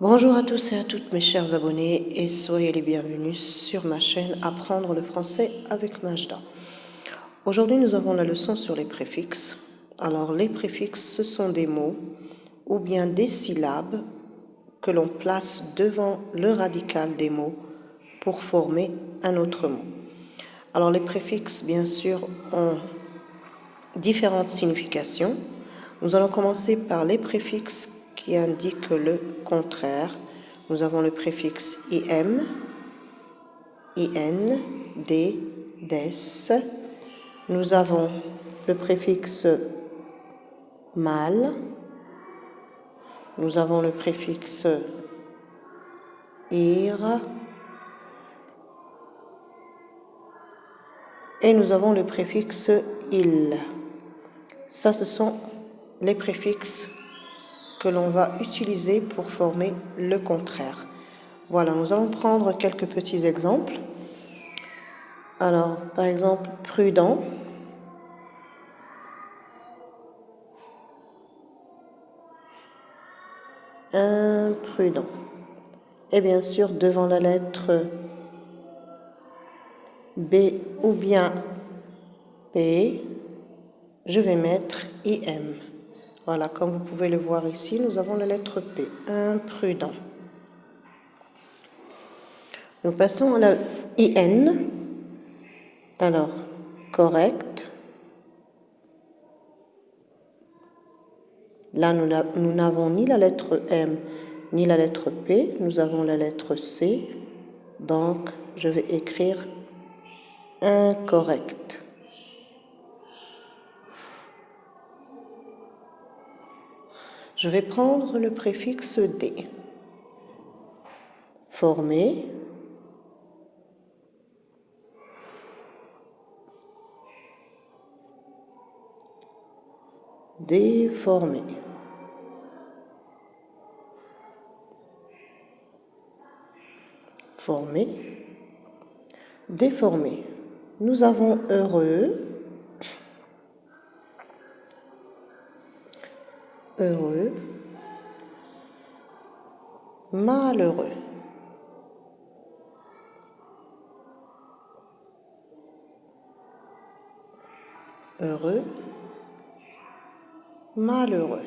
Bonjour à tous et à toutes mes chers abonnés et soyez les bienvenus sur ma chaîne Apprendre le français avec Majda. Aujourd'hui nous avons la leçon sur les préfixes. Alors les préfixes ce sont des mots ou bien des syllabes que l'on place devant le radical des mots pour former un autre mot. Alors les préfixes bien sûr ont différentes significations. Nous allons commencer par les préfixes qui indiquent le contraire. Nous avons le préfixe im, in, d, des. Nous avons le préfixe mal. Nous avons le préfixe ir. Et nous avons le préfixe il. Ça, ce sont les préfixes que l'on va utiliser pour former le contraire. Voilà, nous allons prendre quelques petits exemples. Alors, par exemple, prudent. Imprudent. Et bien sûr, devant la lettre B ou bien P, je vais mettre IM. Voilà, comme vous pouvez le voir ici, nous avons la lettre P, imprudent. Nous passons à la IN. Alors, correct. Là, nous n'avons ni la lettre M ni la lettre P, nous avons la lettre C. Donc, je vais écrire incorrect. Je vais prendre le préfixe D. Formé. Déformé. Formé. Déformé. Nous avons heureux. Heureux. Malheureux. Heureux. Malheureux.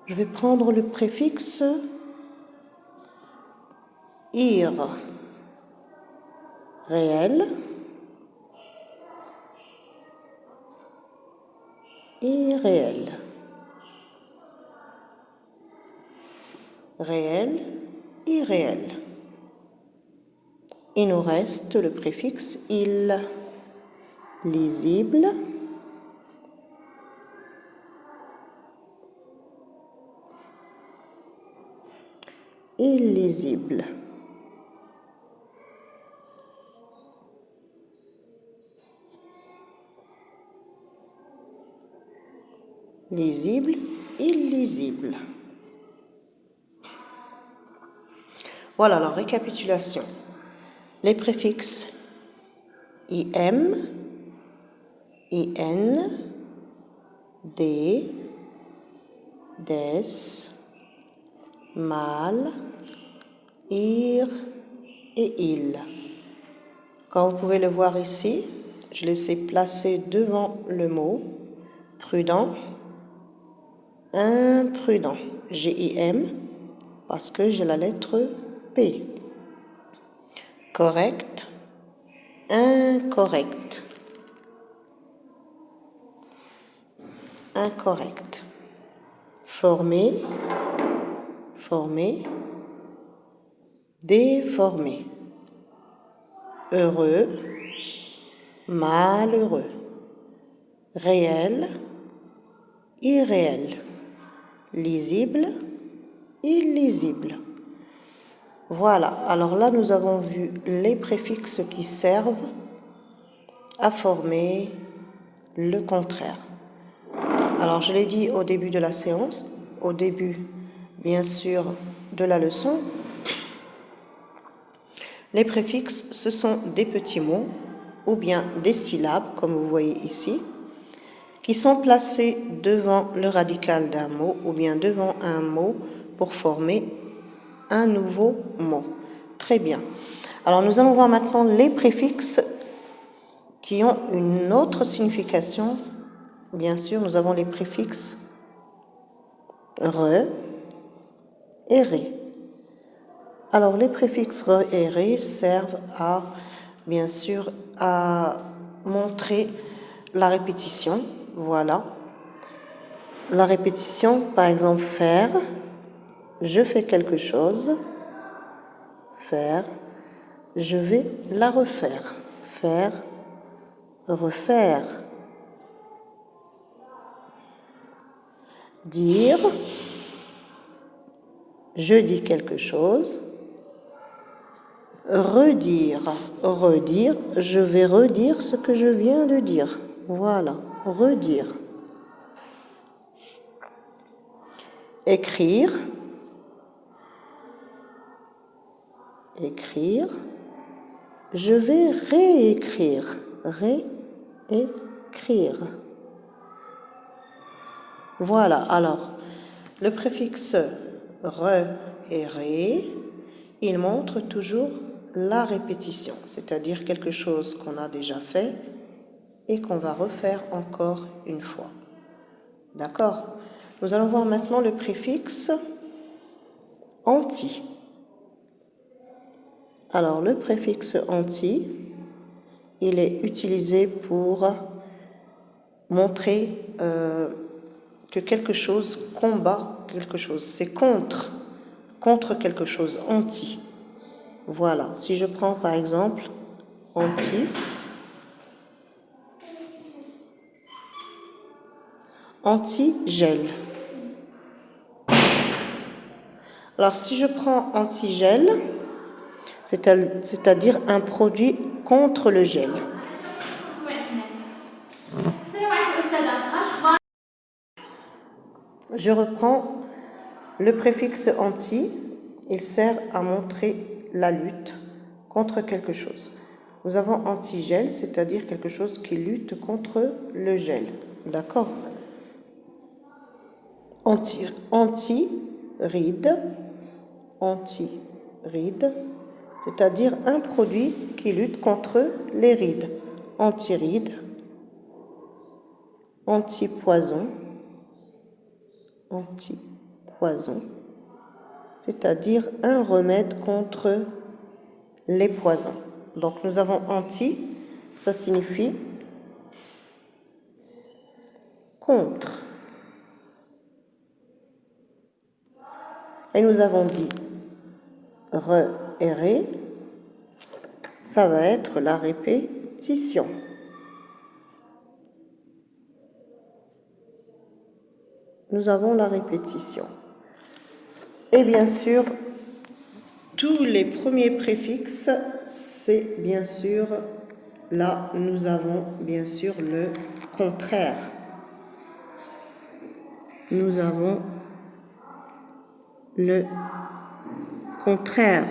Je vais prendre le préfixe ir. Réel. Irréel. Réel, irréel. Il nous reste le préfixe il. Lisible. Illisible. Lisible, illisible. Voilà la récapitulation. Les préfixes im, in, d, des, mal, ir et il. Comme vous pouvez le voir ici, je les ai placés devant le mot prudent, imprudent. J'ai im parce que j'ai la lettre P. Correct, incorrect. Incorrect. Formé, formé, déformé. Heureux, malheureux. Réel, irréel. Lisible, illisible. Voilà, alors là nous avons vu les préfixes qui servent à former le contraire. Alors je l'ai dit au début de la séance, au début bien sûr de la leçon, les préfixes ce sont des petits mots ou bien des syllabes comme vous voyez ici qui sont placés devant le radical d'un mot ou bien devant un mot pour former un nouveau mot. Très bien. Alors, nous allons voir maintenant les préfixes qui ont une autre signification. Bien sûr, nous avons les préfixes re et ré. Alors, les préfixes re et ré servent à, bien sûr, à montrer la répétition. Voilà. La répétition, par exemple, faire. Je fais quelque chose. Faire. Je vais la refaire. Faire. Refaire. Dire. Je dis quelque chose. Redire. Redire. Je vais redire ce que je viens de dire. Voilà. Redire. Écrire. Écrire. Je vais réécrire. Réécrire. Voilà. Alors, le préfixe re et ré, il montre toujours la répétition, c'est-à-dire quelque chose qu'on a déjà fait et qu'on va refaire encore une fois. D'accord? Nous allons voir maintenant le préfixe anti. Alors, le préfixe anti, il est utilisé pour montrer que quelque chose combat quelque chose. C'est contre quelque chose, anti. Voilà. Si je prends par exemple anti, anti-gel. Alors, si je prends anti-gel, c'est-à-dire un produit contre le gel. Je reprends le préfixe anti, il sert à montrer la lutte contre quelque chose. Nous avons anti-gel, c'est-à-dire quelque chose qui lutte contre le gel. D'accord? Anti-ride, anti-ride, c'est-à-dire un produit qui lutte contre les rides. Anti-ride, anti-poison, anti-poison, c'est-à-dire un remède contre les poisons. Donc nous avons anti, ça signifie contre. Et nous avons dit re et ré, ça va être la répétition. Nous avons la répétition. Et bien sûr, tous les premiers préfixes, c'est bien sûr, là, nous avons bien sûr le contraire. Nous avons le contraire.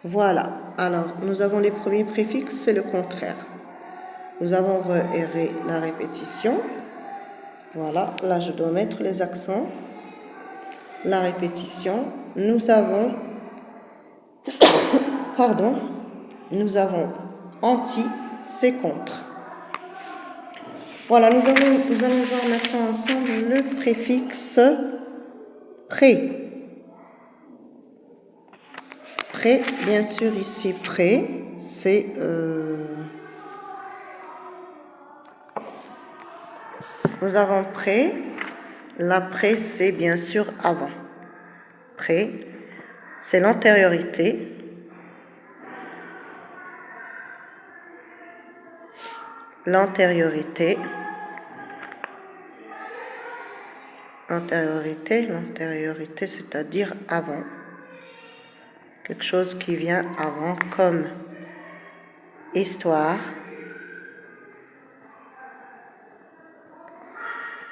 Voilà. Alors, nous avons les premiers préfixes, c'est le contraire. Nous avons re et ré, la répétition. Voilà. Là, je dois mettre les accents. La répétition. Nous avons, nous avons anti, c'est contre. Voilà, nous allons voir maintenant ensemble le préfixe pré. Pré, bien sûr, ici, pré, c'est nous avons pré. L'après, c'est bien sûr avant. Pré, c'est l'antériorité. L'antériorité, c'est-à-dire avant. Quelque chose qui vient avant, comme histoire.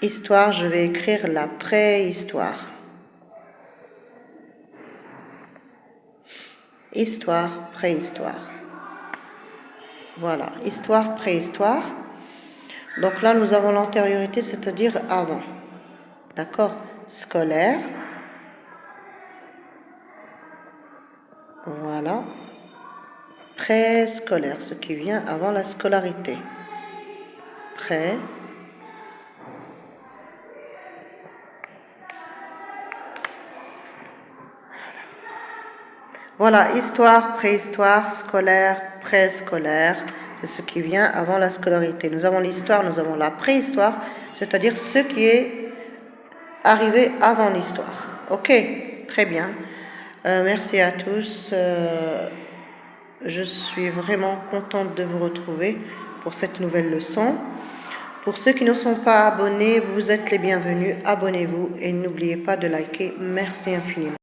Histoire, je vais écrire la préhistoire. Histoire, préhistoire. Voilà, histoire, préhistoire. Donc là, nous avons l'antériorité, c'est-à-dire avant. D'accord? Scolaire. Voilà. Préscolaire, ce qui vient avant la scolarité. Pré. Voilà, histoire, préhistoire, scolaire, préscolaire, c'est ce qui vient avant la scolarité. Nous avons l'histoire, nous avons la préhistoire, c'est-à-dire ce qui est arrivé avant l'histoire. Ok, très bien. Merci à tous. Je suis vraiment contente de vous retrouver pour cette nouvelle leçon. Pour ceux qui ne sont pas abonnés, vous êtes les bienvenus. Abonnez-vous et n'oubliez pas de liker. Merci infiniment.